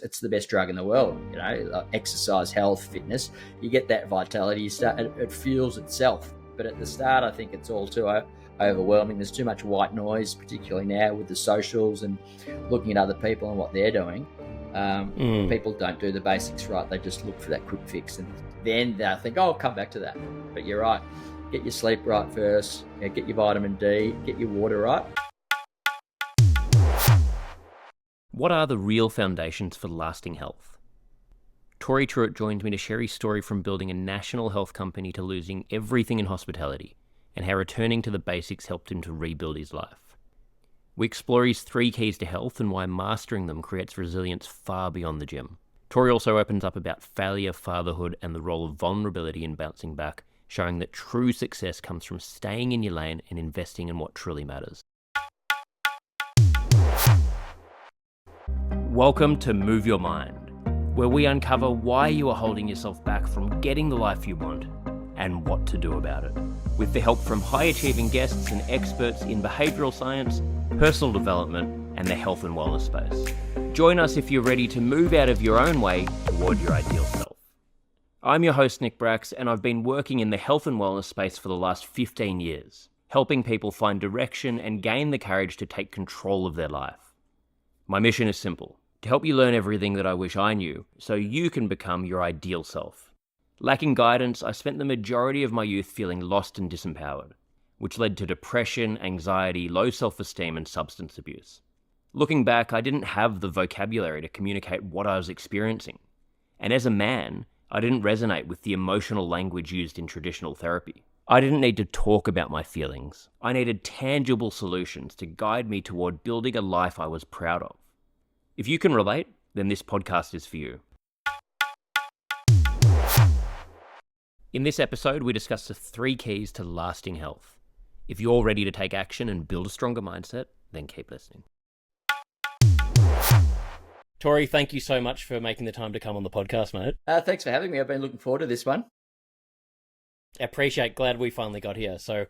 It's the best drug in the world, like exercise, health, fitness. You get that vitality, it fuels itself. But at the start, I think it's all too overwhelming. There's too much white noise, particularly now with the socials and looking at other people and what they're doing. People don't do the basics right. They just look for that quick fix, and then they think, I'll come back to that. But you're right. Get your sleep right first. Get your vitamin D. Get your water right. What are the real foundations for lasting health? Tory Trewhitt joins me to share his story from building a national health company to losing everything in hospitality, and how returning to the basics helped him to rebuild his life. We explore his 3 keys to health and why mastering them creates resilience far beyond the gym. Tory also opens up about failure, fatherhood, and the role of vulnerability in bouncing back, showing that true success comes from staying in your lane and investing in what truly matters. Welcome to Move Your Mind, where we uncover why you are holding yourself back from getting the life you want and what to do about it, with the help from high-achieving guests and experts in behavioural science, personal development, and the health and wellness space. Join us if you're ready to move out of your own way toward your ideal self. I'm your host, nickbracks, and I've been working in the health and wellness space for the last 15 years, helping people find direction and gain the courage to take control of their life. My mission is simple: to help you learn everything that I wish I knew, so you can become your ideal self. Lacking guidance, I spent the majority of my youth feeling lost and disempowered, which led to depression, anxiety, low self-esteem, and substance abuse. Looking back, I didn't have the vocabulary to communicate what I was experiencing. And as a man, I didn't resonate with the emotional language used in traditional therapy. I didn't need to talk about my feelings. I needed tangible solutions to guide me toward building a life I was proud of. If you can relate, then this podcast is for you. In this episode, we discuss the 3 keys to lasting health. If you're ready to take action and build a stronger mindset, then keep listening. Tory, thank you so much for making the time to come on the podcast, mate. Thanks for having me. I've been looking forward to this one. Glad we finally got here. So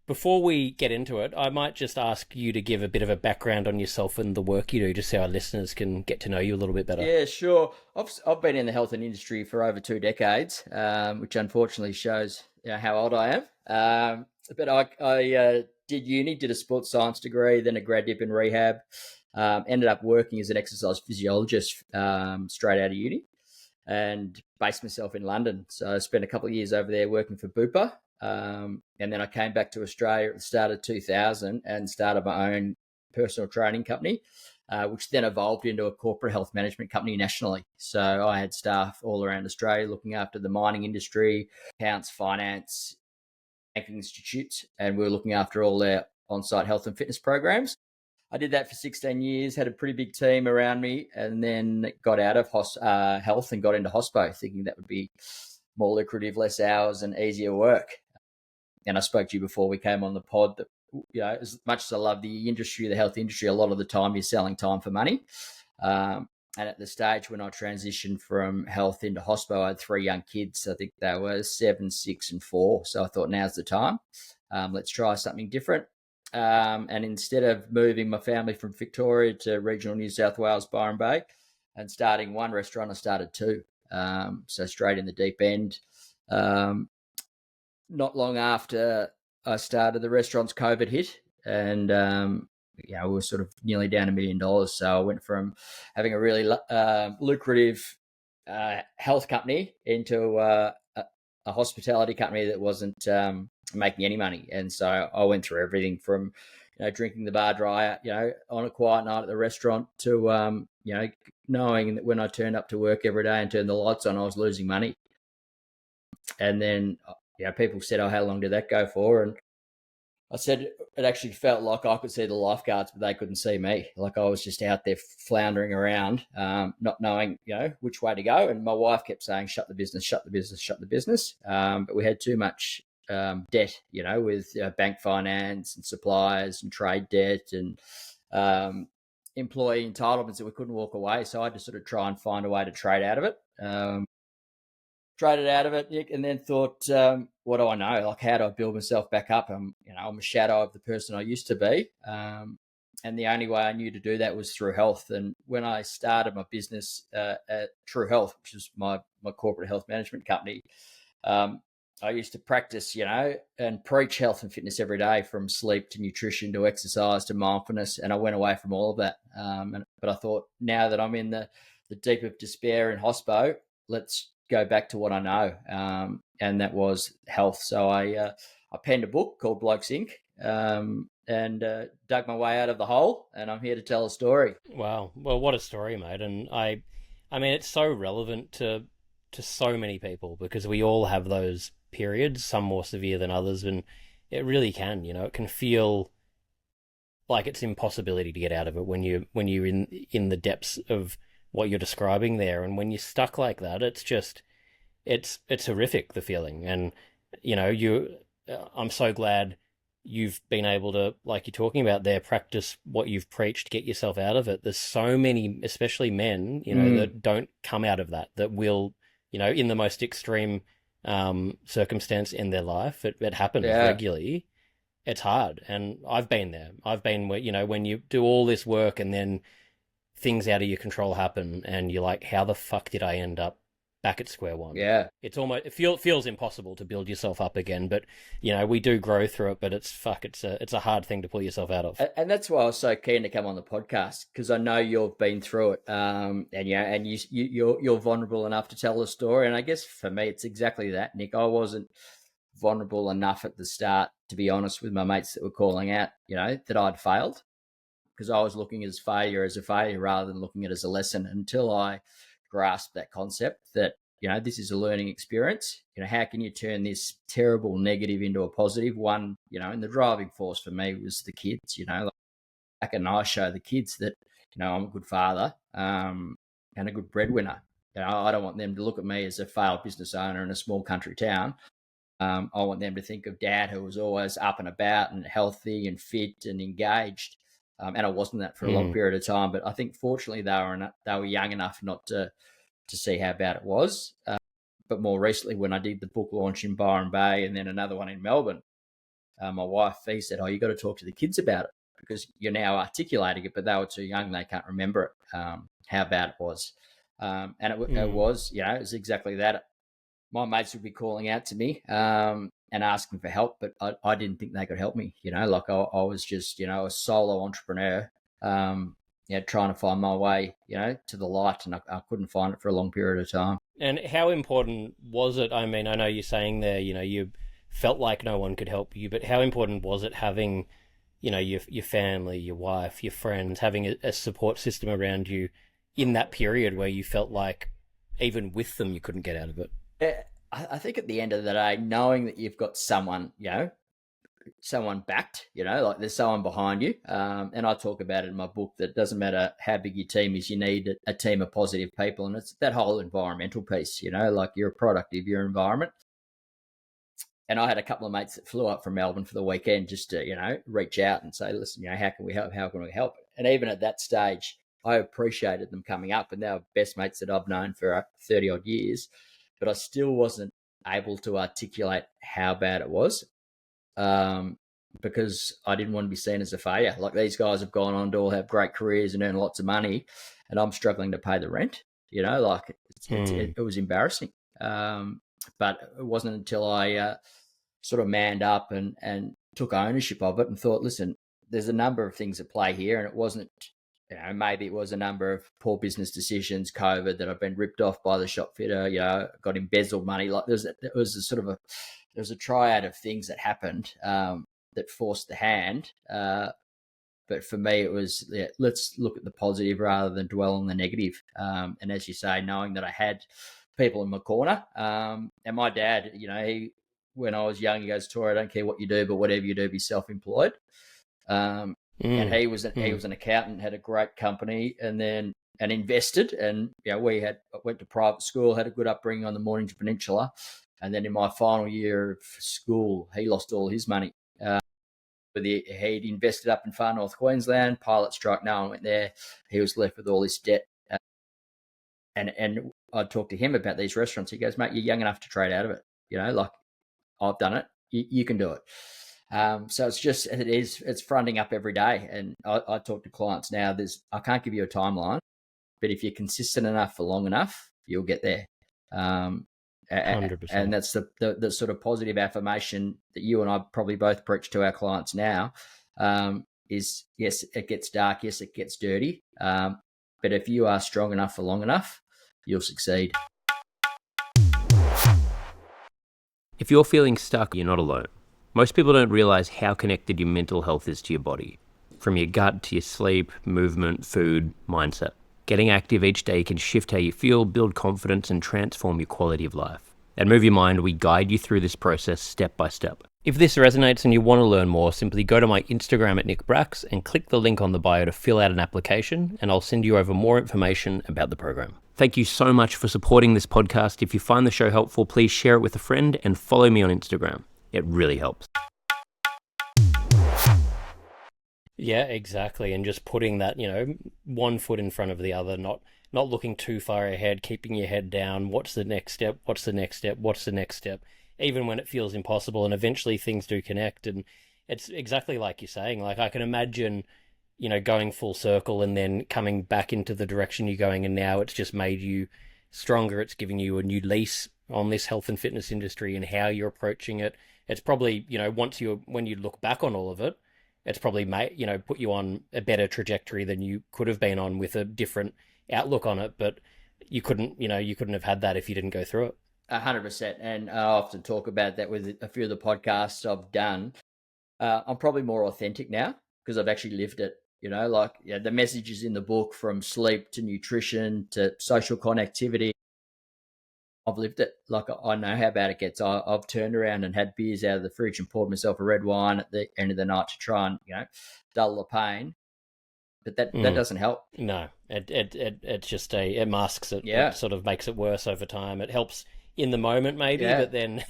before we get into it, I might just ask you to give a bit of a background on yourself and the work you do, just so our listeners can get to know you a little bit better. Yeah, sure. I've been in the health and industry for over 2 decades, which unfortunately shows how old I am. But I did uni, did a sports science degree, then a grad dip in rehab. Ended up working as an exercise physiologist straight out of uni, and based myself in London. So I spent a couple of years over there working for Bupa. And then I came back to Australia at the start of 2000 and started my own personal training company, which then evolved into a corporate health management company nationally. So I had staff all around Australia looking after the mining industry, accounts, finance, banking institutes, and we were looking after all their on-site health and fitness programs. I did that for 16 years, had a pretty big team around me, and then got out of health and got into hospo, thinking that would be more lucrative, less hours, and easier work. And I spoke to you before we came on the pod that, as much as I love the industry, the health industry, a lot of the time you're selling time for money. And at the stage when I transitioned from health into hospo, I had 3 young kids. I think they were 7, 6, and 4. So I thought, now's the time. Let's try something different. And instead of moving my family from Victoria to regional New South Wales, Byron Bay, and starting 1 restaurant, I started 2. So straight in the deep end. Not long after I started the restaurants, COVID hit, and we were sort of nearly down $1 million. So I went from having a really lucrative health company into a hospitality company that wasn't making any money. And so I went through everything from drinking the bar dry on a quiet night at the restaurant to knowing that when I turned up to work every day and turned the lights on, I was losing money. And then people said, how long did that go for? And I said it actually felt like I could see the lifeguards, but they couldn't see me. Like I was just out there floundering around, not knowing, which way to go. And my wife kept saying, shut the business, shut the business, shut the business. But we had too much debt, with bank finance and suppliers and trade debt and employee entitlements that we couldn't walk away. So I had to sort of try and find a way to trade out of it. Traded out of it, Nick, and then thought, what do I know? Like, how do I build myself back up? I'm a shadow of the person I used to be. And the only way I knew to do that was through health. And when I started my business at True Health, which is my corporate health management company, I used to practice, and preach health and fitness every day, from sleep to nutrition to exercise to mindfulness. And I went away from all of that. But I thought, now that I'm in the deep of despair in hospo, let's go back to what I know. And that was health. So I penned a book called Blokes Inc. And dug my way out of the hole, and I'm here to tell a story. Wow. Well, what a story, mate. And I mean, it's so relevant to so many people, because we all have those periods, some more severe than others, and it really can, it can feel like it's impossibility to get out of it when you're in the depths of what you're describing there. And when you're stuck like that, it's horrific, the feeling. And I'm so glad you've been able to, like you're talking about there, practice what you've preached, get yourself out of it. There's so many, especially men, that don't come out of that will, in the most extreme circumstance in their life, it happens regularly. It's hard. And I've been there. I've been where, when you do all this work and then things out of your control happen and you're like, how the fuck did I end up back at square one? Yeah. It feels impossible to build yourself up again, but we do grow through it, but it's a hard thing to pull yourself out of. And that's why I was so keen to come on the podcast, because I know you've been through it. And you're vulnerable enough to tell the story. And I guess for me, it's exactly that, Nick. I wasn't vulnerable enough at the start, to be honest, with my mates that were calling out, that I'd failed, because I was looking at failure as a failure rather than looking at it as a lesson, until I grasped that concept that, this is a learning experience. How can you turn this terrible negative into a positive one? And the driving force for me was the kids. Like, how can I show the kids that, I'm a good father and a good breadwinner? I don't want them to look at me as a failed business owner in a small country town. I want them to think of dad, who was always up and about and healthy and fit and engaged. And I wasn't that for a long period of time, but I think fortunately they were young enough not to see how bad it was. But more recently, when I did the book launch in Byron Bay and then another one in Melbourne, my wife, Fee, said, "Oh, you got to talk to the kids about it, because you're now articulating it, but they were too young. They can't remember it, how bad it was." And it was, it was exactly that. My mates would be calling out to me and asking for help, but I didn't think they could help me. Like I was just, a solo entrepreneur, trying to find my way, to the light, and I couldn't find it for a long period of time. And how important was it? I mean, I know you're saying there, you felt like no one could help you, but how important was it having, your family, your wife, your friends, having a support system around you in that period where you felt like even with them you couldn't get out of it? I think at the end of the day, knowing that you've got someone, someone backed, like there's someone behind you. And I talk about it in my book that it doesn't matter how big your team is, you need a team of positive people. And it's that whole environmental piece, like you're a product of your environment. And I had a couple of mates that flew up from Melbourne for the weekend just to, reach out and say, listen, how can we help? How can we help? And even at that stage, I appreciated them coming up, and they were best mates that I've known for 30 odd years. But I still wasn't able to articulate how bad it was, because I didn't want to be seen as a failure. Like, these guys have gone on to all have great careers and earn lots of money, and I'm struggling to pay the rent. It was embarrassing. But it wasn't until I sort of manned up and took ownership of it and thought, listen, there's a number of things at play here, and it wasn't, maybe it was a number of poor business decisions, COVID, that I've been ripped off by the shop fitter, got embezzled money. Like there was a triad of things that happened that forced the hand. But for me, it was, let's look at the positive rather than dwell on the negative. And as you say, knowing that I had people in my corner, and my dad, when I was young, he goes, "Tory, I don't care what you do, but whatever you do, be self-employed." And he was an accountant, had a great company, and invested. And went to private school, had a good upbringing on the Mornington Peninsula, and then in my final year of school, he lost all his money. He'd invested up in far north Queensland. Pilot strike, no one went there. He was left with all this debt. And I talked to him about these restaurants. He goes, "Mate, you're young enough to trade out of it. Like, I've done it. You can do it." So it's fronting up every day. And I talk to clients now, I can't give you a timeline, but if you're consistent enough for long enough, you'll get there. 100%. And that's the sort of positive affirmation that you and I probably both preach to our clients now, is yes, it gets dark, yes, it gets dirty, but if you are strong enough for long enough, you'll succeed. If you're feeling stuck, you're not alone. Most people don't realize how connected your mental health is to your body. From your gut to your sleep, movement, food, mindset. Getting active each day can shift how you feel, build confidence, and transform your quality of life. At Move Your Mind, we guide you through this process step by step. If this resonates and you want to learn more, simply go to my Instagram at nickbracks and click the link on the bio to fill out an application, and I'll send you over more information about the program. Thank you so much for supporting this podcast. If you find the show helpful, please share it with a friend and follow me on Instagram. It really helps. Yeah, exactly. And just putting that, one foot in front of the other, not looking too far ahead, keeping your head down. What's the next step? What's the next step? What's the next step? Even when it feels impossible, and eventually things do connect. And it's exactly like you're saying. Like, I can imagine, going full circle and then coming back into the direction you're going. And now it's just made you stronger. It's giving you a new lease on this health and fitness industry and how you're approaching it. It's probably, when you look back on all of it, it's probably put you on a better trajectory than you could have been on with a different outlook on it. But you couldn't have had that if you didn't go through it. 100%. And I often talk about that with a few of the podcasts I've done. I'm probably more authentic now because I've actually lived it. The messages in the book, from sleep to nutrition to social connectivity, I've lived it. Like, I know how bad it gets. I've turned around and had beers out of the fridge and poured myself a red wine at the end of the night to try and, dull the pain. But that doesn't help. No, it's just it masks it. Yeah. It sort of makes it worse over time. It helps in the moment maybe, but then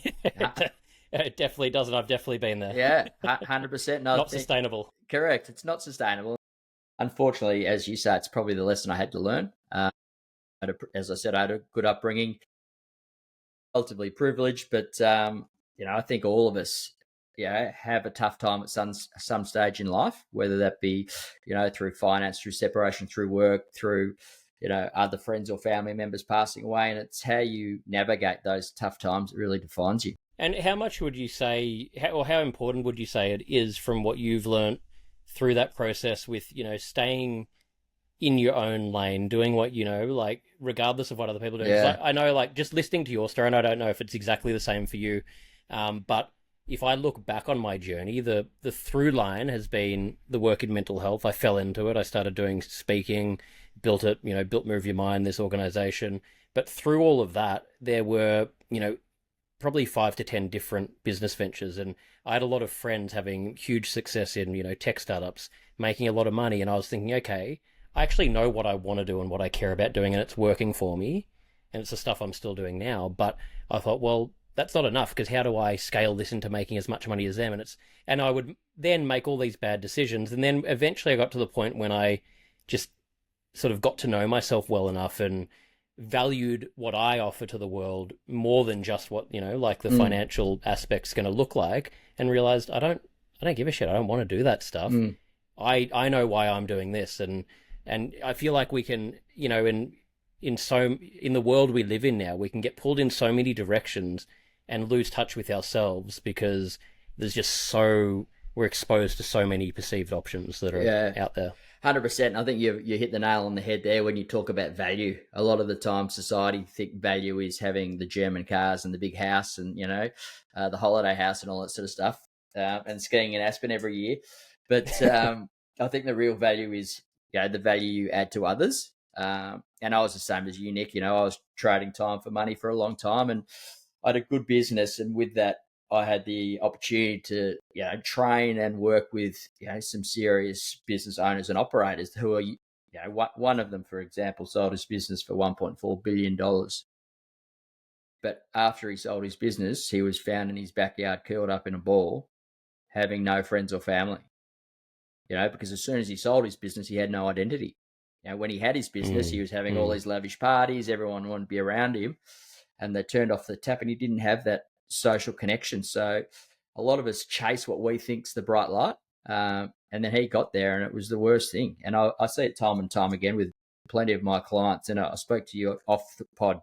it definitely doesn't. I've definitely been there. Yeah, 100%. Not sustainable. Correct. It's not sustainable. Unfortunately, as you say, it's probably the lesson I had to learn. As I said, I had a good upbringing, relatively privileged, but I think all of us have a tough time at some stage in life, whether that be through finance, through separation, through work, through other friends or family members passing away, and it's how you navigate those tough times that really defines you. And how much would you say, how important would you say it is from what you've learned through that process with staying in your own lane, doing what like regardless of what other people do? Yeah. I know, like, just listening to your story, and I don't know if it's exactly the same for you, but if I look back on my journey, the through line has been the work in mental health. I fell into it. I started doing speaking, built Move Your Mind, this organization. But through all of that, there were, probably 5 to 10 different business ventures. And I had a lot of friends having huge success in, tech startups, making a lot of money. And I was thinking, okay, I actually know what I want to do and what I care about doing, and it's working for me. And it's the stuff I'm still doing now. But I thought, well, that's not enough, because how do I scale this into making as much money as them? And I would then make all these bad decisions. And then eventually I got to the point when I just sort of got to know myself well enough and valued what I offer to the world more than just what, like the financial aspect's going to look like, and realized I don't give a shit. I don't want to do that stuff. I know why I'm doing this. And I feel like we can, in the world we live in now, we can get pulled in so many directions and lose touch with ourselves, because we're exposed to so many perceived options that are out there. 100%. I think you hit the nail on the head there when you talk about value. A lot of the time society think value is having the German cars and the big house and, the holiday house and all that sort of stuff, and skiing in Aspen every year. But I think the real value is, the value you add to others. And I was the same as you, Nick. I was trading time for money for a long time, and I had a good business. And with that, I had the opportunity to, train and work with, some serious business owners and operators who are, one of them, for example, sold his business for $1.4 billion. But after he sold his business, he was found in his backyard, curled up in a ball, having no friends or family, because as soon as he sold his business, he had no identity. When he had his business, he was having all these lavish parties. Everyone wanted to be around him, and they turned off the tap, and he didn't have that social connection. So a lot of us chase what we think's the bright light. And then he got there and it was the worst thing. And I see it time and time again with plenty of my clients. And I spoke to you off the pod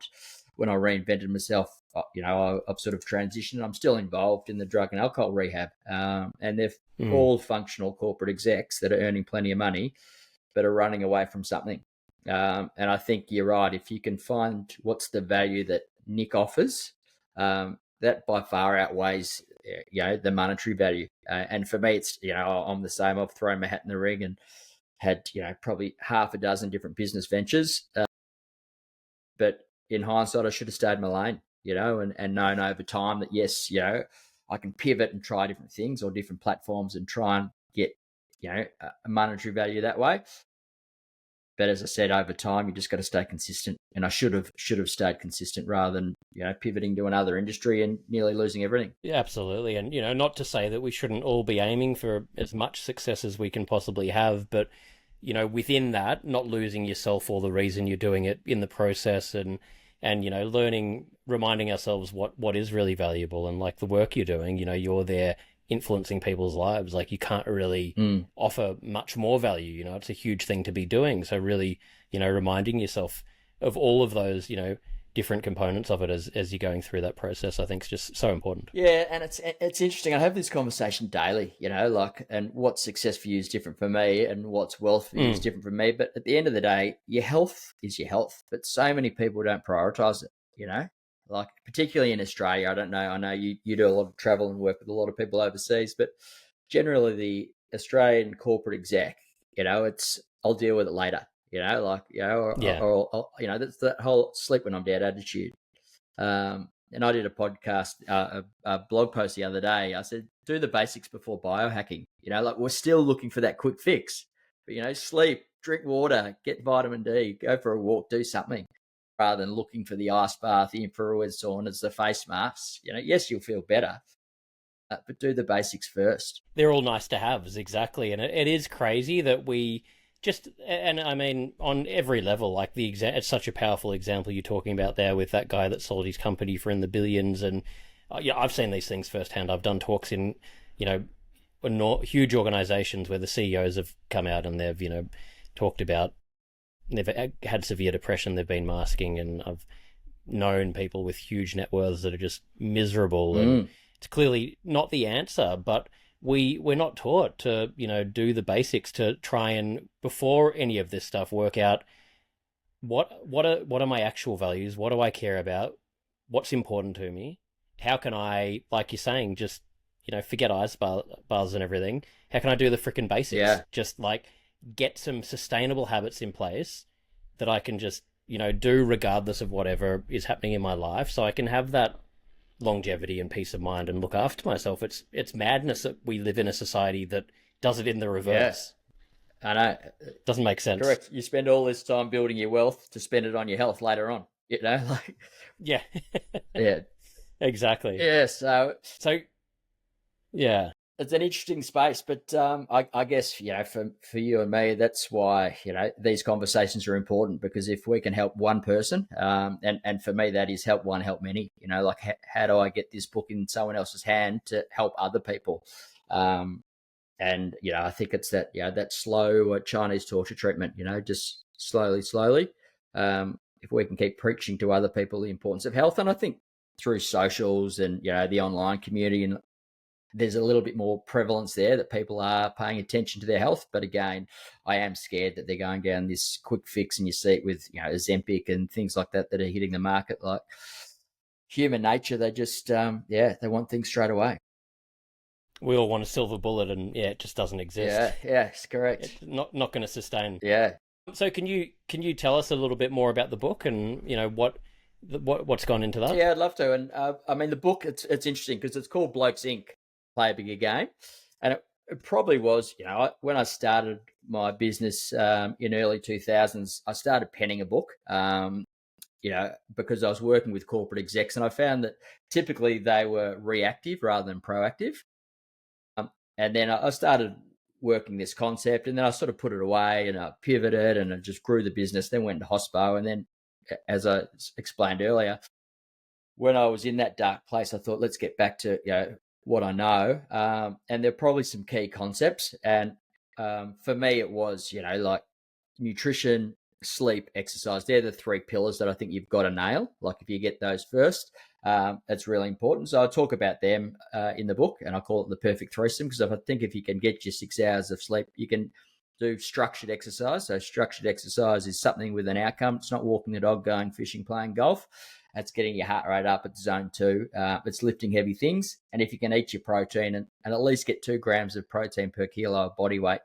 when I reinvented myself. I've sort of transitioned. I'm still involved in the drug and alcohol rehab. And they're all functional corporate execs that are earning plenty of money, but are running away from something. And I think you're right. If you can find what's the value that Nick offers, that by far outweighs the monetary value. And for me, it's I'm the same. I've thrown my hat in the ring and had probably half a dozen different business ventures. But in hindsight, I should have stayed in my lane, and known over time that yes, I can pivot and try different things or different platforms and try and get a monetary value that way. But as I said, over time, you just got to stay consistent. And I should have stayed consistent rather than pivoting to another industry and nearly losing everything. Yeah, absolutely. And not to say that we shouldn't all be aiming for as much success as we can possibly have, but within that, not losing yourself or the reason you're doing it in the process, and learning, reminding ourselves what is really valuable, and like the work you're doing. You're there influencing people's lives. Like you can't really offer much more value. It's a huge thing to be doing. So really, reminding yourself of all of those, different components of it as you're going through that process, I think is just so important. Yeah, and it's interesting. I have this conversation daily, and what's success for you is different for me, and what's wealth for you is different for me. But at the end of the day, your health is your health. But so many people don't prioritize it, like particularly in Australia. I don't know. I know you do a lot of travel and work with a lot of people overseas, but generally the Australian corporate exec, it's I'll deal with it later. Or that's that whole sleep when I'm dead attitude. And I did a podcast, a blog post the other day. I said, do the basics before biohacking. Like we're still looking for that quick fix. But, sleep, drink water, get vitamin D, go for a walk, do something, rather than looking for the ice bath, the infrared saunas, the face masks. Yes, you'll feel better, but do the basics first. They're all nice to haves, exactly. And it is crazy that we just, and I mean, on every level, like it's such a powerful example you're talking about there with that guy that sold his company for in the billions. And I've seen these things firsthand. I've done talks in, huge organizations where the CEOs have come out and they've, talked about they've had severe depression, they've been masking, and I've known people with huge net worths that are just miserable. And it's clearly not the answer, but we're not taught to, do the basics to try and, before any of this stuff, work out what are my actual values? What do I care about? What's important to me? How can I, like you're saying, just, forget ice baths and everything. How can I do the freaking basics? Yeah. Just like get some sustainable habits in place that I can just, do regardless of whatever is happening in my life, so I can have that longevity and peace of mind and look after myself. It's madness that we live in a society that does it in the reverse. Yeah. I know. Doesn't make sense. Correct. You spend all this time building your wealth to spend it on your health later on. Yeah. Yeah. Exactly. Yeah. So yeah. It's an interesting space, but I guess, for you and me, that's why, these conversations are important, because if we can help one person, and for me, that is help one, help many, like how do I get this book in someone else's hand to help other people? And, I think it's that, that slow Chinese torture treatment, just slowly. If we can keep preaching to other people the importance of health, and I think through socials and, the online community, and there's a little bit more prevalence there that people are paying attention to their health. But again, I am scared that they're going down this quick fix, and you see it with, Ozempic and things like that are hitting the market. Like human nature, they just, they want things straight away. We all want a silver bullet, and it just doesn't exist. Yeah, it's correct. It's not going to sustain. Yeah. So can you tell us a little bit more about the book and, what's gone into that? Yeah, I'd love to. And I mean, the book, it's interesting because it's called Blokes Inc. Play a Bigger Game. And it probably was, when I started my business in early 2000s, I started penning a book, because I was working with corporate execs, and I found that typically they were reactive rather than proactive. And then I started working this concept, and then I sort of put it away, and I pivoted, and I just grew the business, then went to hospo. And then, as I explained earlier, when I was in that dark place, I thought, let's get back to, what I know. And there are probably some key concepts. And for me, it was, like nutrition, sleep, exercise. They're the three pillars that I think you've got to nail. Like if you get those first, it's really important. So I talk about them in the book, and I call it the perfect threesome, because I think if you can get your 6 hours of sleep, you can do structured exercise. So structured exercise is something with an outcome. It's not walking the dog, going fishing, playing golf. It's getting your heart rate up at zone 2. It's lifting heavy things. And if you can eat your protein and at least get 2 grams of protein per kilo of body weight,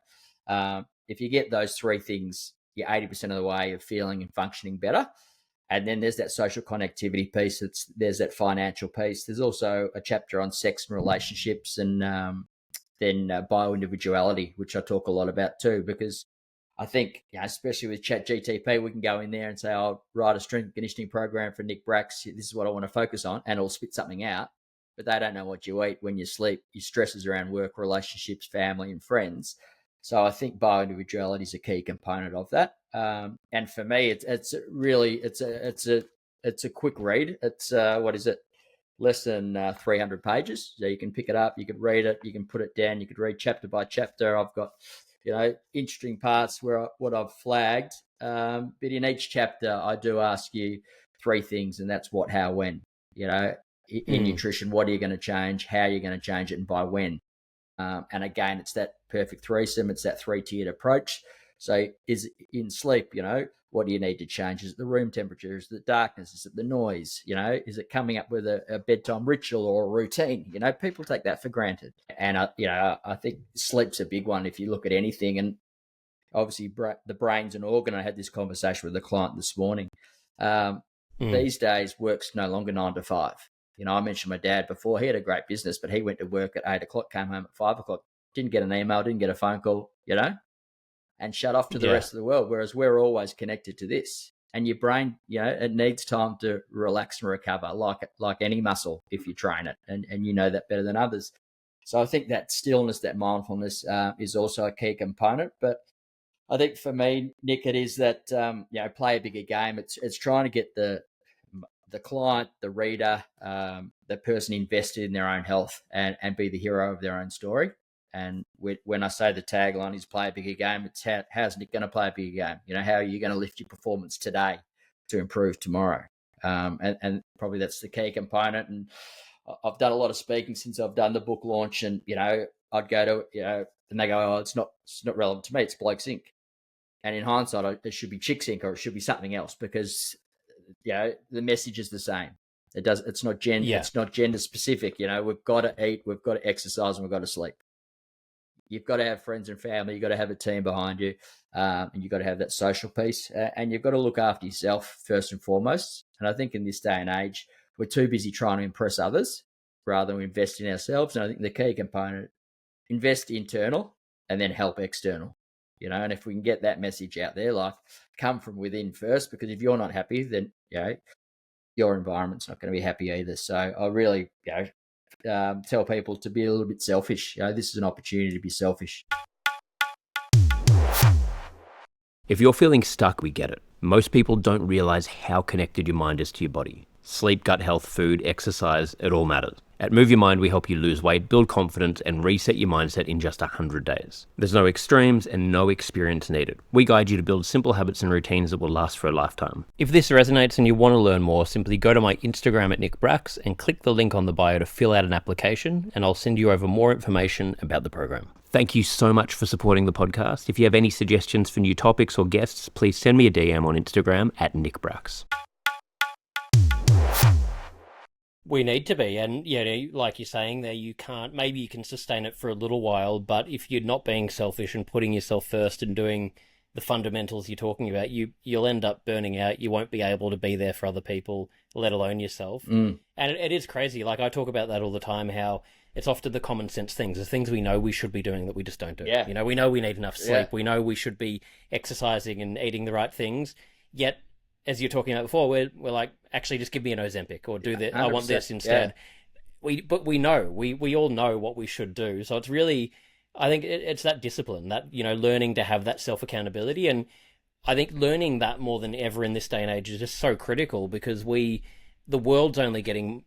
if you get those 3 things, you're 80% of the way of feeling and functioning better. And then there's that social connectivity piece. There's that financial piece. There's also a chapter on sex and relationships, and then bioindividuality, which I talk a lot about too, because I think, especially with ChatGTP, we can go in there and say, I'll write a strength and conditioning program for nickbracks. This is what I want to focus on, and it'll spit something out. But they don't know what you eat when you sleep. Your stresses around work, relationships, family, and friends. So I think bioindividuality is a key component of that. And for me, it's a quick read. It's what is it? Less than 300 pages. So you can pick it up, you can read it, you can put it down, you could read chapter by chapter. I've got, interesting parts what I've flagged. But in each chapter, I do ask you 3 things, and that's what, how, when. In nutrition, what are you going to change? How are you going to change it? And by when? And again, it's that perfect threesome. It's that 3-tiered approach. So is in sleep, what do you need to change? Is it the room temperature? Is it the darkness? Is it the noise? Is it coming up with a bedtime ritual or a routine? People take that for granted. And, I think sleep's a big one if you look at anything. And obviously the brain's an organ. I had this conversation with a client this morning. These days, work's no longer 9 to 5. I mentioned my dad before. He had a great business, but he went to work at 8 o'clock, came home at 5 o'clock, didn't get an email, didn't get a phone call, and shut off to the rest of the world. Whereas we're always connected to this. And your brain, it needs time to relax and recover, like any muscle if you train it. And you know that better than others. So I think that stillness, that mindfulness is also a key component. But I think for me, Nick, it is that, play a bigger game. It's trying to get the client, the reader, the person invested in their own health and be the hero of their own story. And when I say the tagline is play a bigger game, it's how's Nick going to play a bigger game? How are you going to lift your performance today to improve tomorrow? And probably that's the key component. And I've done a lot of speaking since I've done the book launch, and, I'd go to, and they go, oh, it's not relevant to me. It's Blokes Inc. And in hindsight, it should be Chicks Inc. or it should be something else, because the message is the same. It's not gender specific. We've got to eat, we've got to exercise, and we've got to sleep. You've got to have friends and family. You've got to have a team behind you, and you've got to have that social piece, and you've got to look after yourself first and foremost. And I think in this day and age, we're too busy trying to impress others rather than invest in ourselves. And I think the key component, invest internal and then help external. And if we can get that message out there, like come from within first, because if you're not happy, then your environment's not going to be happy either. So I really tell people to be a little bit selfish. This is an opportunity to be selfish. If you're feeling stuck, we get it. Most people don't realize how connected your mind is to your body. Sleep, gut health, food, exercise, it all matters. At Move Your Mind, we help you lose weight, build confidence, and reset your mindset in just 100 days. There's no extremes and no experience needed. We guide you to build simple habits and routines that will last for a lifetime. If this resonates and you want to learn more, simply go to my Instagram at nickbracks and click the link on the bio to fill out an application, and I'll send you over more information about the program. Thank you so much for supporting the podcast. If you have any suggestions for new topics or guests, please send me a DM on Instagram at nickbracks. We need to be, and like you're saying there, maybe you can sustain it for a little while, but if you're not being selfish and putting yourself first and doing the fundamentals you're talking about, you'll end up burning out. You won't be able to be there for other people, let alone yourself. And it is crazy. Like I talk about that all the time, how it's often the common sense things, the things we know we should be doing that we just don't do. Yeah. We know we need enough sleep. Yeah. We know we should be exercising and eating the right things, yet as you're talking about before, we're like, actually just give me an Ozempic or do that. I want this instead. Yeah. We know, we all know what we should do. So it's really, I think it's that discipline, that, learning to have that self-accountability. And I think learning that more than ever in this day and age is just so critical, because the world's only getting,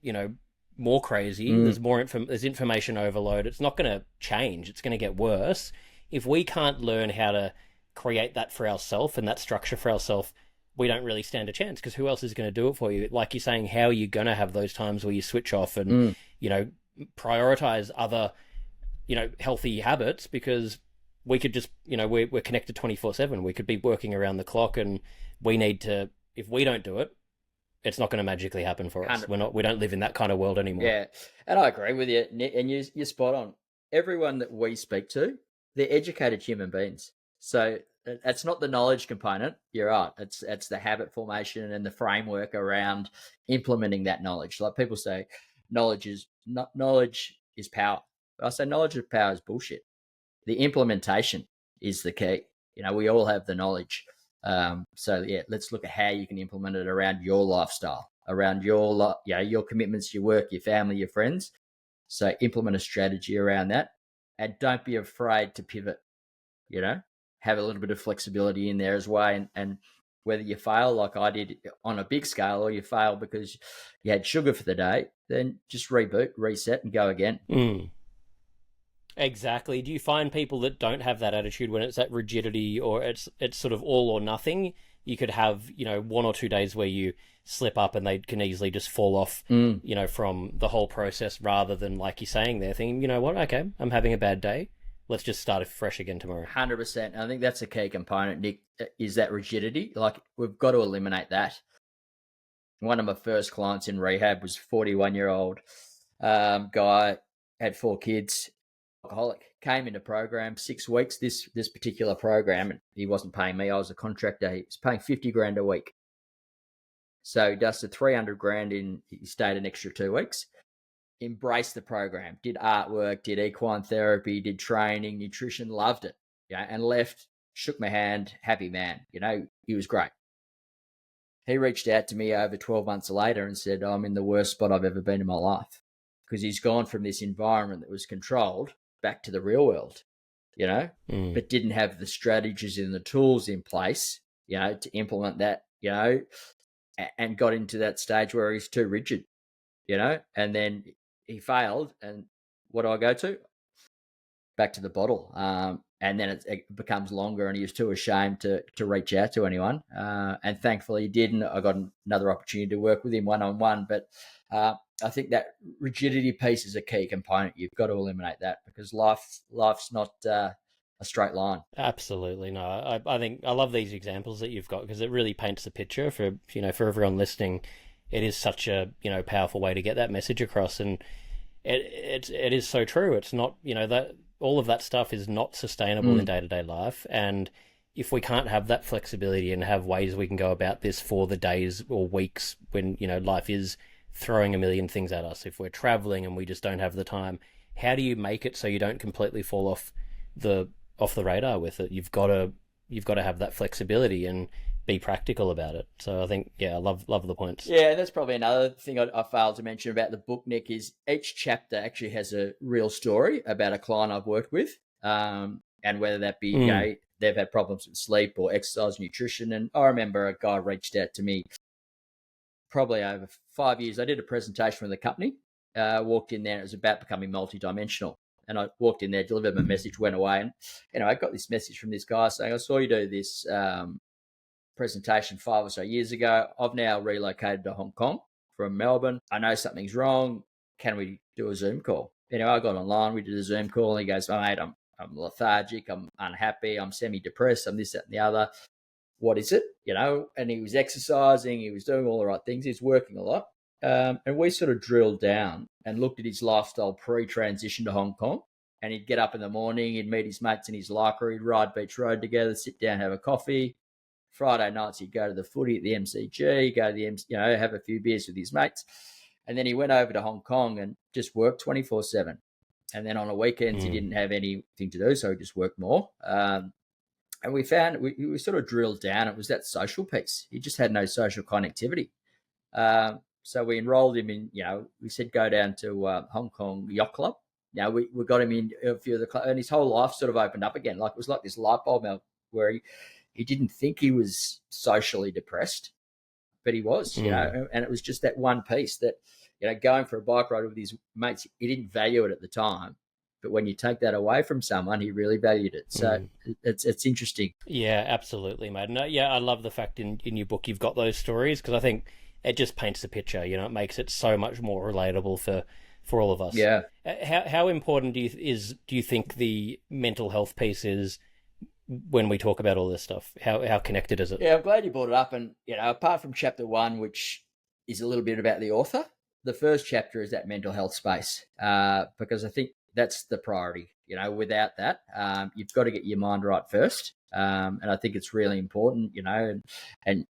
more crazy. There's information overload. It's not going to change. It's going to get worse. If we can't learn how to create that for ourselves and that structure for ourselves, we don't really stand a chance, because who else is going to do it for you? Like you're saying, how are you going to have those times where you switch off and, prioritize other, healthy habits? Because we could just, we're connected 24/7. We could be working around the clock, and we need to, if we don't do it, it's not going to magically happen for us. We don't live in that kind of world anymore. Yeah. And I agree with you, Nick, and you're spot on. Everyone that we speak to, they're educated human beings. So it's not the knowledge component. You're right. It's the habit formation and the framework around implementing that knowledge. Like people say, knowledge is power. I say knowledge of power is bullshit. The implementation is the key. We all have the knowledge. So yeah, let's look at how you can implement it around your lifestyle, around your commitments, your work, your family, your friends. So implement a strategy around that, and don't be afraid to pivot. Have a little bit of flexibility in there as well. And whether you fail like I did on a big scale, or you fail because you had sugar for the day, then just reboot, reset, and go again. Exactly. Do you find people that don't have that attitude when it's that rigidity, or it's sort of all or nothing? You could have, 1 or 2 days where you slip up and they can easily just fall off, from the whole process, rather than, like you're saying, they're thinking, you know what, okay, I'm having a bad day. Let's just start fresh again tomorrow. 100%. I think that's a key component, Nick, is that rigidity. Like, we've got to eliminate that. One of my first clients in rehab was a 41-year-old guy, had 4 kids, alcoholic, came into program 6 weeks, this particular program, and he wasn't paying me. I was a contractor. He was paying 50 grand a week. So he dusted 300 grand in, he stayed an extra 2 weeks. Embraced the program, did artwork, did equine therapy, did training, nutrition, loved it, and left, shook my hand, happy man. He was great. He reached out to me over 12 months later and said, I'm in the worst spot I've ever been in my life, because he's gone from this environment that was controlled back to the real world, but didn't have the strategies and the tools in place, to implement that, and got into that stage where he's too rigid, and then he failed, and what do I go to? Back to the bottle. And then it becomes longer, and he was too ashamed to reach out to anyone. And thankfully he did, and I got another opportunity to work with him one-on-one. But I think that rigidity piece is a key component. You've got to eliminate that, because life's not a straight line. Absolutely. No, I think I love these examples that you've got, because it really paints the picture for everyone listening. It is such a powerful way to get that message across, and it is so true. It's not that all of that stuff is not sustainable in day-to-day life, and if we can't have that flexibility and have ways we can go about this for the days or weeks when life is throwing a million things at us, if we're traveling and we just don't have the time, how do you make it so you don't completely fall off the radar with it? You've got to have that flexibility and be practical about it. So I think, I love the points. Yeah, that's probably another thing I failed to mention about the book, Nick, is each chapter actually has a real story about a client I've worked with, and whether that be, they've had problems with sleep or exercise, nutrition. And I remember a guy reached out to me probably over 5 years. I did a presentation with the company, walked in there, and it was about becoming multidimensional. And I walked in there, delivered my message, went away. And, I got this message from this guy saying, I saw you do this presentation 5 or so years ago. I've now relocated to Hong Kong from Melbourne. I know something's wrong. Can we do a Zoom call? I got online, we did a Zoom call, and he goes, oh, mate, I'm lethargic, I'm unhappy, I'm semi-depressed, I'm this, that, and the other. What is it? And he was exercising, he was doing all the right things, he was working a lot. And we sort of drilled down and looked at his lifestyle pre-transition to Hong Kong. And he'd get up in the morning, he'd meet his mates in his locker, he'd ride Beach Road together, sit down, have a coffee. Friday nights, he'd go to the footy at the MCG, go to the have a few beers with his mates. And then he went over to Hong Kong and just worked 24/7. And then on the weekends, he didn't have anything to do, so he just worked more. And we found, we sort of drilled down, it was that social piece. He just had no social connectivity. So we enrolled him in, we said go down to Hong Kong Yacht Club. We got him in a few of the clubs, and his whole life sort of opened up again. Like, it was like this light bulb where he didn't think he was socially depressed, but he was, and it was just that one piece that, going for a bike ride with his mates, he didn't value it at the time. But when you take that away from someone, he really valued it. So it's interesting. Yeah, absolutely, mate. No, yeah, I love the fact in your book you've got those stories, because I think it just paints the picture. It makes it so much more relatable for all of us. Yeah. How important do you think the mental health piece is when we talk about all this stuff? How connected is it? Yeah, I'm glad you brought it up. And apart from chapter 1, which is a little bit about the author, the first chapter is that mental health space, because I think that's the priority. Without that, you've got to get your mind right first. And I think it's really important, and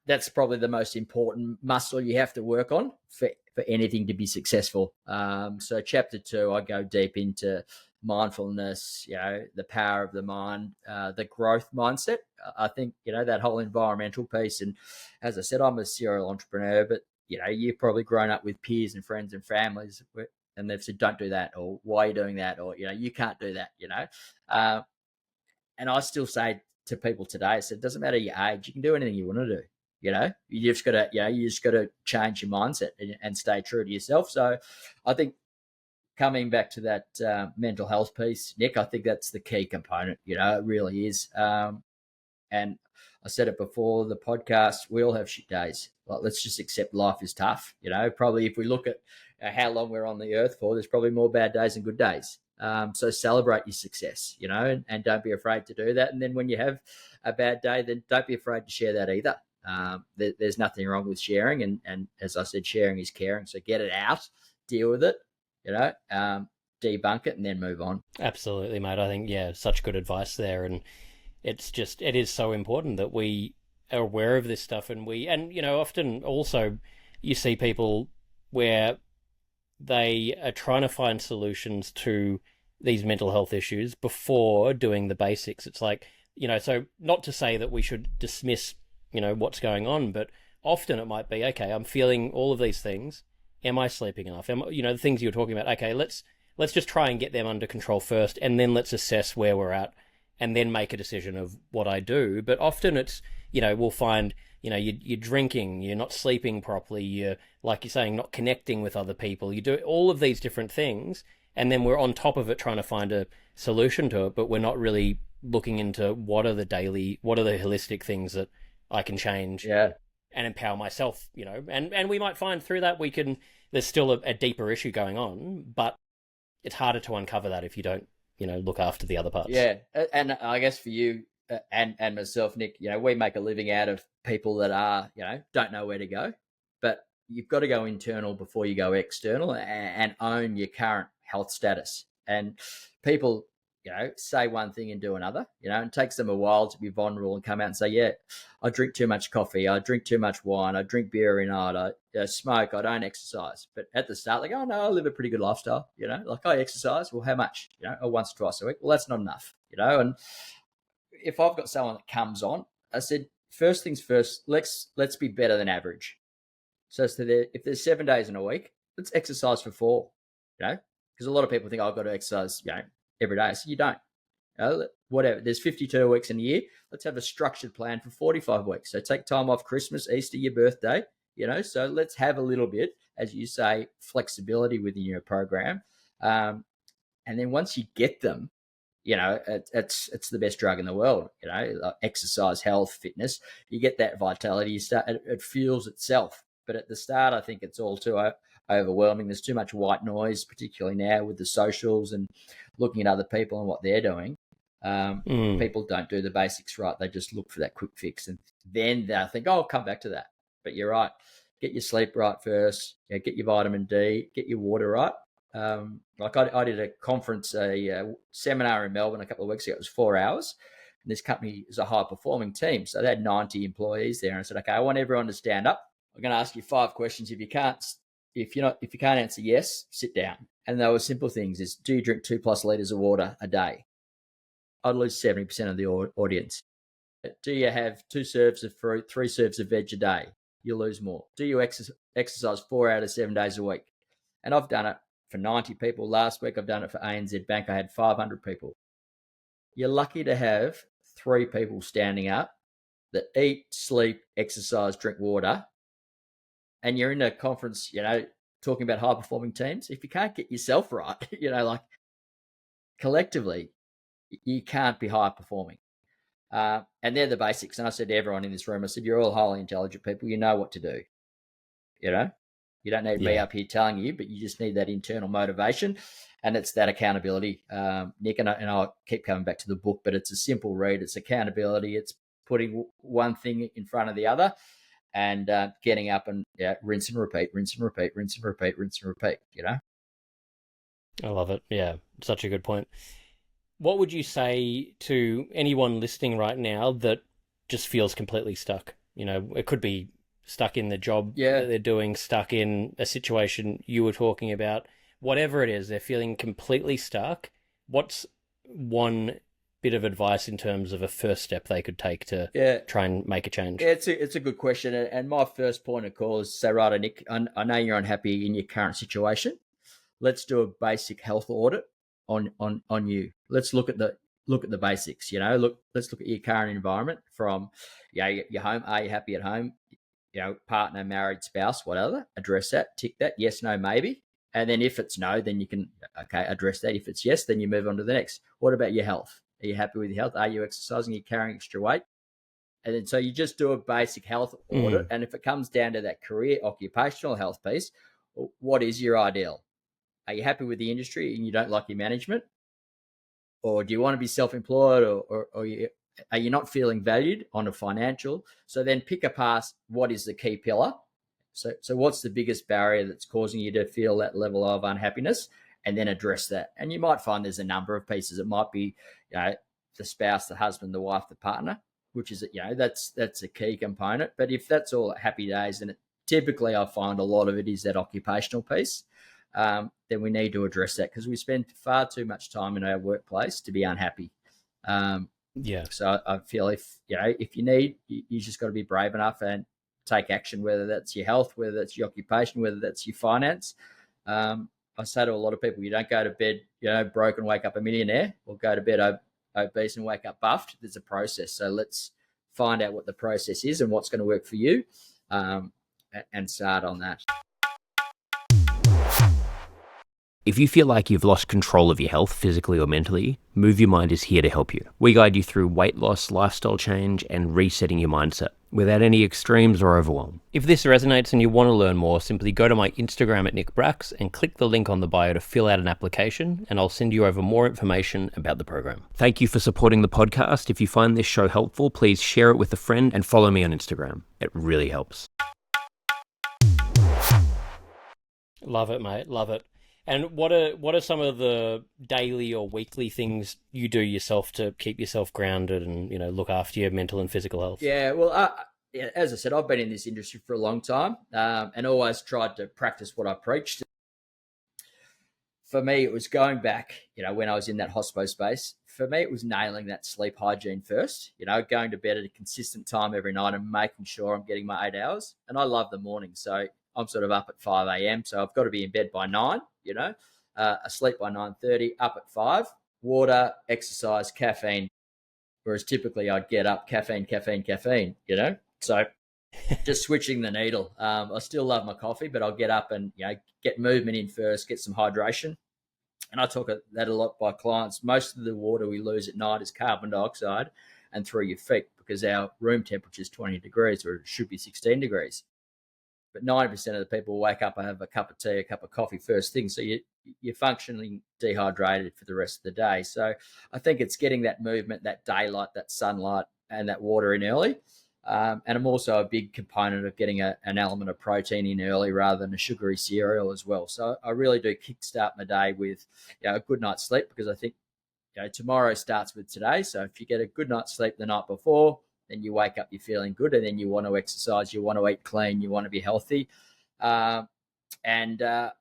that's probably the most important muscle you have to work on for anything to be successful. So chapter 2, I go deep into mindfulness, the power of the mind, the growth mindset. I think, that whole environmental piece. And as I said, I'm a serial entrepreneur, but, you've probably grown up with peers and friends and families, and they've said, don't do that, or why are you doing that? Or, you can't do that, and I still say to people today, I said, it doesn't matter your age, you can do anything you want to do. You just got to change your mindset and stay true to yourself. So I think coming back to that mental health piece, Nick, I think that's the key component. It really is. And I said it before the podcast, we all have shit days. Like, let's just accept life is tough. Probably if we look at how long we're on the earth for, there's probably more bad days than good days. So celebrate your success, and don't be afraid to do that. And then when you have a bad day, then don't be afraid to share that either. There's nothing wrong with sharing. And as I said, sharing is caring. So get it out, deal with it, debunk it, and then move on. Absolutely, mate. I think, such good advice there. And it is so important that we are aware of this stuff. And often also you see people where they are trying to find solutions to these mental health issues before doing the basics. It's like, so not to say that we should dismiss, what's going on, but often it might be, okay, I'm feeling all of these things. Am I sleeping enough? The things you were talking about, okay, let's just try and get them under control first, and then let's assess where we're at, and then make a decision of what I do. But often it's, we'll find, you're drinking, you're not sleeping properly, you're, like you're saying, not connecting with other people. You do all of these different things, and then we're on top of it trying to find a solution to it, but we're not really looking into what are the holistic things that I can change and empower myself, and we might find through that there's still a deeper issue going on, but it's harder to uncover that if you don't, look after the other parts. Yeah. And I guess for you and myself, Nick, we make a living out of people that are, don't know where to go, but you've got to go internal before you go external and own your current health status. And people, say one thing and do another, and it takes them a while to be vulnerable and come out and say, yeah, I drink too much coffee, I drink too much wine, I drink beer every night, I smoke, I don't exercise. But at the start, they go, oh no, I live a pretty good lifestyle, like I exercise. Well, how much? Or once or twice a week. Well, that's not enough, and if I've got someone that comes on, I said, first things first, let's be better than average. So if there's 7 days in a week, let's exercise for 4, because a lot of people think, I've got to exercise, every day. So you don't. Whatever. There's 52 weeks in a year. Let's have a structured plan for 45 weeks. So take time off Christmas, Easter, your birthday, so let's have a little bit, as you say, flexibility within your program. And then once you get them, it's the best drug in the world, like exercise, health, fitness. You get that vitality, you start, it fuels itself. But at the start, I think it's all too overwhelming. There's too much white noise, particularly now with the socials and looking at other people and what they're doing. People don't do the basics right. They just look for that quick fix, and then they think, oh, I'll come back to that. But you're right. Get your sleep right first. Get your vitamin D. Get your water right. Like I did a conference, a seminar in Melbourne a couple of weeks ago. It was 4 hours. And this company is a high performing team. So they had 90 employees there. And I said, okay, I want everyone to stand up. I'm going to ask you 5 questions. If you can't answer yes, sit down. And they were simple things: is, do you drink 2+ liters of water a day? I'd lose 70% of the audience. Do you have 2 serves of fruit, 3 serves of veg a day? You'll lose more. Do you exercise 4 out of 7 days a week? And I've done it for 90 people. Last week, I've done it for ANZ Bank. I had 500 people. You're lucky to have 3 people standing up that eat, sleep, exercise, drink water, and you're in a conference, talking about high performing teams, if you can't get yourself right, like collectively, you can't be high performing. And they're the basics. And I said to everyone in this room, I said, you're all highly intelligent people. You know what to do. You don't need me up here telling you, but you just need that internal motivation. And it's that accountability, Nick. And I'll keep coming back to the book, but it's a simple read. It's accountability. It's putting one thing in front of the other and getting up and rinse and repeat, rinse and repeat, rinse and repeat, rinse and repeat, I love it. Yeah, such a good point. What would you say to anyone listening right now that just feels completely stuck? It could be stuck in the job that they're doing, stuck in a situation you were talking about, whatever it is, they're feeling completely stuck. What's one bit of advice in terms of a first step they could take to try and make a change? Yeah, it's a good question. And my first point of call is to say, right, Nick, I know you're unhappy in your current situation. Let's do a basic health audit on you. Let's look at the basics. Let's look at your current environment from your home. Are you happy at home? Partner, married, spouse, whatever. Address that. Tick that. Yes, no, maybe. And then if it's no, then you can address that. If it's yes, then you move on to the next. What about your health? Are you happy with your health? Are you exercising? Are you carrying extra weight? And then so you just do a basic health audit. And if it comes down to that career, occupational health piece, what is your ideal? Are you happy with the industry and you don't like your management? Or do you want to be self-employed, or are you not feeling valued on a financial? So then pick apart what is the key pillar. So what's the biggest barrier that's causing you to feel that level of unhappiness, and then address that. And you might find there's a number of pieces. It might be, the spouse, the husband, the wife, the partner, which is, that's a key component. But if that's all happy days, then typically I find a lot of it is that occupational piece. Then we need to address that because we spend far too much time in our workplace to be unhappy. So I feel if you need, you just got to be brave enough and take action, whether that's your health, whether that's your occupation, whether that's your finance. I say to a lot of people, you don't go to bed, broke and wake up a millionaire, or go to bed obese and wake up buffed. There's a process. So let's find out what the process is and what's going to work for you, and start on that. If you feel like you've lost control of your health, physically or mentally, Move Your Mind is here to help you. We guide you through weight loss, lifestyle change, and resetting your mindset without any extremes or overwhelm. If this resonates and you want to learn more, simply go to my Instagram at nickbracks and click the link on the bio to fill out an application, and I'll send you over more information about the program. Thank you for supporting the podcast. If you find this show helpful, please share it with a friend and follow me on Instagram. It really helps. Love it, mate. Love it. And what are some of the daily or weekly things you do yourself to keep yourself grounded and look after your mental and physical health? Yeah, well, as I said, I've been in this industry for a long time, and always tried to practice what I preached. For me, it was going back, when I was in that hospo space. For me, it was nailing that sleep hygiene first. Going to bed at a consistent time every night and making sure I'm getting my 8 hours. And I love the morning, so I'm sort of up at 5 a.m. So I've got to be in bed by 9. Asleep by 9:30, up at 5, water, exercise, caffeine. Whereas typically I'd get up, caffeine. So just switching the needle. I still love my coffee, but I'll get up and, get movement in first, get some hydration. And I talk that a lot by clients. Most of the water we lose at night is carbon dioxide and through your feet, because our room temperature is 20 degrees, or it should be 16 degrees. But 90% of the people wake up and have a cup of tea, a cup of coffee first thing. So you're functionally dehydrated for the rest of the day. So I think it's getting that movement, that daylight, that sunlight, and that water in early. And I'm also a big component of getting an element of protein in early rather than a sugary cereal as well. So I really do kickstart my day with a good night's sleep, because I think tomorrow starts with today. So if you get a good night's sleep the night before, then you wake up, you're feeling good, and then you want to exercise, you want to eat clean, you want to be healthy. I'm a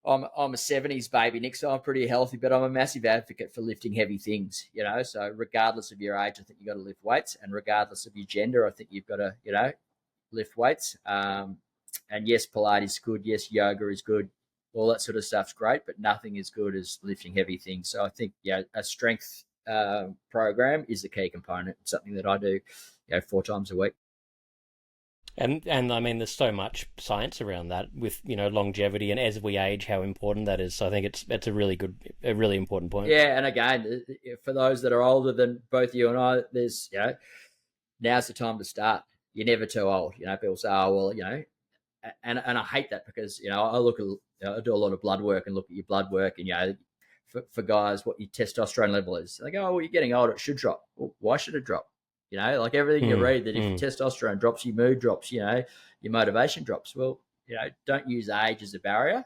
70s baby, Nick, so I'm pretty healthy, but I'm a massive advocate for lifting heavy things, so regardless of your age, I think you've got to lift weights, and regardless of your gender, I think you've got to, lift weights. And yes, Pilates is good. Yes, yoga is good. All that sort of stuff's great, but nothing as good as lifting heavy things. So I think, a strength program is the key component. It's something that I do 4 times a week. And I mean, there's so much science around that with, longevity and as we age, how important that is. So I think it's a really important point. Yeah, and again, for those that are older than both you and I, there's now's the time to start. You're never too old. People say, oh well, and I hate that because I look at I do a lot of blood work and look at your blood work, and for guys what your testosterone level is. They go, oh well, you're getting older, it should drop. Well, why should it drop? Like everything you read, that if your testosterone drops, your mood drops, your motivation drops. Well, don't use age as a barrier.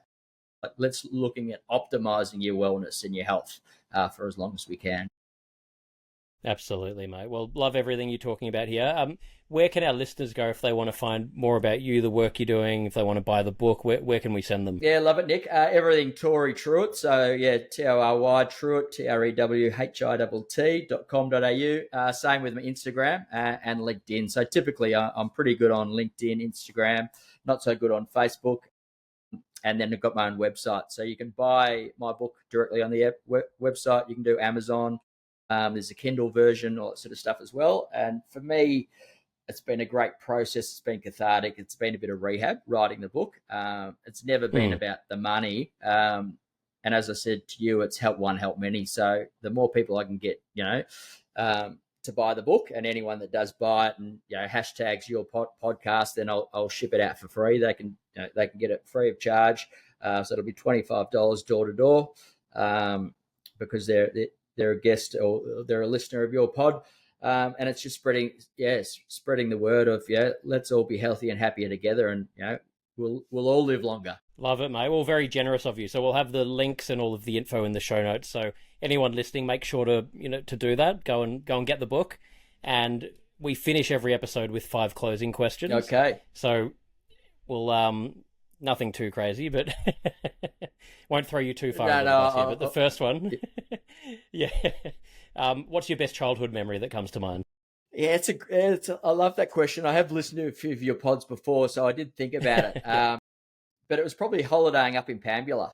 Like, let's looking at optimizing your wellness and your health for as long as we can. Absolutely, mate. Well, love everything you're talking about here. Where can our listeners go if they want to find more about you, the work you're doing, if they want to buy the book? Where can we send them? Yeah, love it, Nick. Everything Tory Trewhitt. So, yeah, Tory Trewhitt, TREWHIT.com.au. Same with my Instagram and LinkedIn. So, typically, I'm pretty good on LinkedIn, Instagram, not so good on Facebook. And then I've got my own website. So, you can buy my book directly on the website. You can do Amazon. There's a Kindle version, all that sort of stuff as well. And for me, it's been a great process. It's been cathartic. It's been a bit of rehab writing the book. It's never been about the money. And as I said to you, it's help one, help many. So the more people I can get, to buy the book, and anyone that does buy it and hashtags your podcast, then I'll ship it out for free. They can get it free of charge. So it'll be $25 door to door, because they're a guest or they're a listener of your pod. And it's just spreading the word of, let's all be healthy and happier together, and, we'll all live longer. Love it, mate. Well, very generous of you. So we'll have the links and all of the info in the show notes. So anyone listening, make sure to do that. Go and get the book. And we finish every episode with 5 closing questions. Okay. So we'll, nothing too crazy, but won't throw you too far under the bus here. But the first one, yeah. What's your best childhood memory that comes to mind? Yeah, I love that question. I have listened to a few of your pods before, so I did think about it. But it was probably holidaying up in Pambula.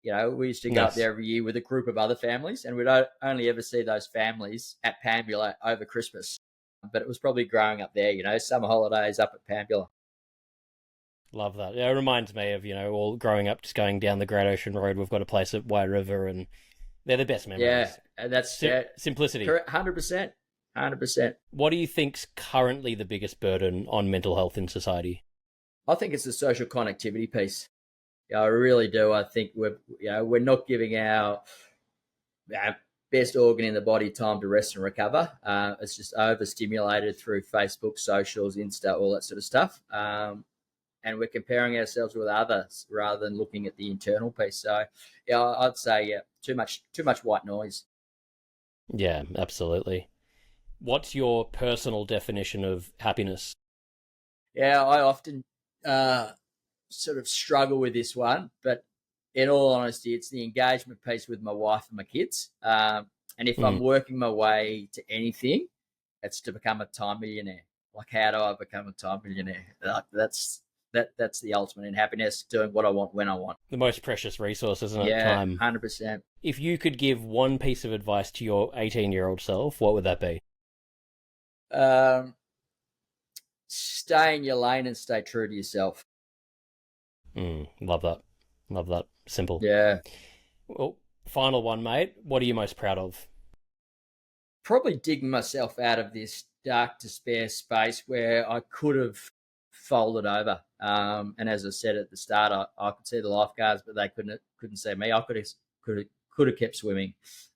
We used to go up there every year with a group of other families, and we'd only ever see those families at Pambula over Christmas. But it was probably growing up there, summer holidays up at Pambula. Love that. Yeah, it reminds me of, all growing up, just going down the Great Ocean Road. We've got a place at White River, and they're the best memories. Yeah, and that's simplicity. 100%. 100%. What do you think's currently the biggest burden on mental health in society? I think it's the social connectivity piece. I really do. I think we're not giving our best organ in the body time to rest and recover. It's just overstimulated through Facebook, socials, Insta, all that sort of stuff. And we're comparing ourselves with others rather than looking at the internal piece. So, I'd say too much white noise. Yeah, absolutely. What's your personal definition of happiness? Yeah, I often sort of struggle with this one, but in all honesty, it's the engagement piece with my wife and my kids. And if I'm working my way to anything, it's to become a time millionaire. Like, how do I become a time millionaire? Like, that's the ultimate in happiness, doing what I want when I want. The most precious resource, isn't it? Yeah, time. 100%. If you could give one piece of advice to your 18-year-old self, what would that be? Stay in your lane and stay true to yourself. Love that. Simple. Yeah. Well, final one, mate. What are you most proud of? Probably digging myself out of this dark despair space where I could have folded over. And as I said at the start, I could see the lifeguards, but they couldn't see me. I could have kept swimming.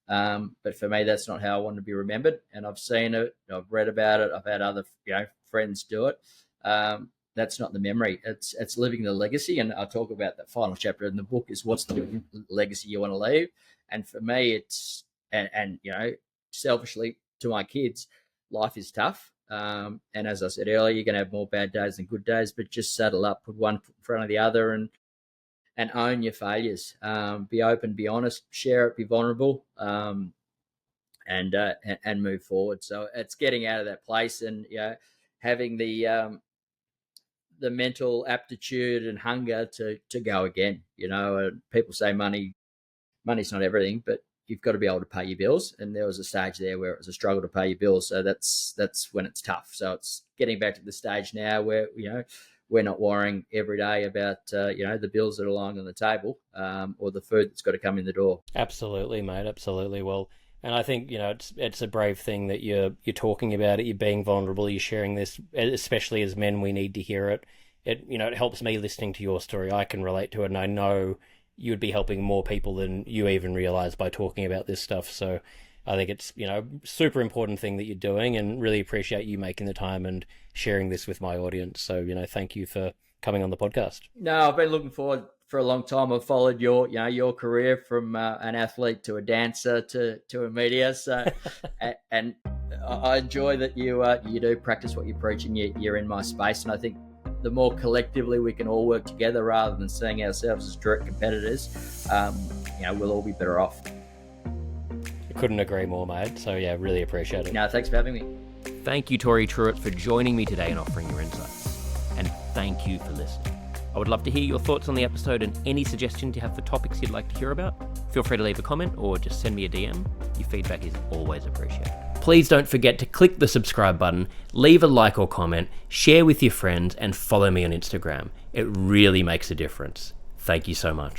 But for me, that's not how I want to be remembered. And I've seen it, I've read about it, I've had other friends do it. That's not the memory. It's living the legacy. And I talk about that final chapter in the book is what's the legacy you want to leave. And for me, it's and selfishly to my kids, life is tough. And as I said earlier, you're going to have more bad days than good days, but just saddle up, put one foot in front of the other, and own your failures. Be open, be honest, share it, be vulnerable, and move forward. So it's getting out of that place and having the mental aptitude and hunger to go again. People say money's not everything, but you've got to be able to pay your bills. And there was a stage there where it was a struggle to pay your bills. So that's when it's tough. So it's getting back to the stage now where, we're not worrying every day about, the bills that are lying on the table, or the food that's got to come in the door. Absolutely, mate. Absolutely. Well, and I think, it's a brave thing that you're talking about it. You're being vulnerable. You're sharing this, especially as men, we need to hear it. It helps me listening to your story. I can relate to it, and I know you'd be helping more people than you even realize by talking about this stuff. So I think it's, super important thing that you're doing, and really appreciate you making the time and sharing this with my audience. So, thank you for coming on the podcast. No, I've been looking forward for a long time. I've followed your career from an athlete to a dancer to a media. So, and I enjoy that you do practice what you preach, and you're in my space. And I think the more collectively we can all work together rather than seeing ourselves as direct competitors, we'll all be better off. I couldn't agree more, mate. So yeah, really appreciate it. No, thanks for having me. Thank you, Tory Trewhitt, for joining me today and offering your insights. And thank you for listening. I would love to hear your thoughts on the episode and any suggestions you have for topics you'd like to hear about. Feel free to leave a comment or just send me a DM. Your feedback is always appreciated. Please don't forget to click the subscribe button, leave a like or comment, share with your friends, and follow me on Instagram. It really makes a difference. Thank you so much.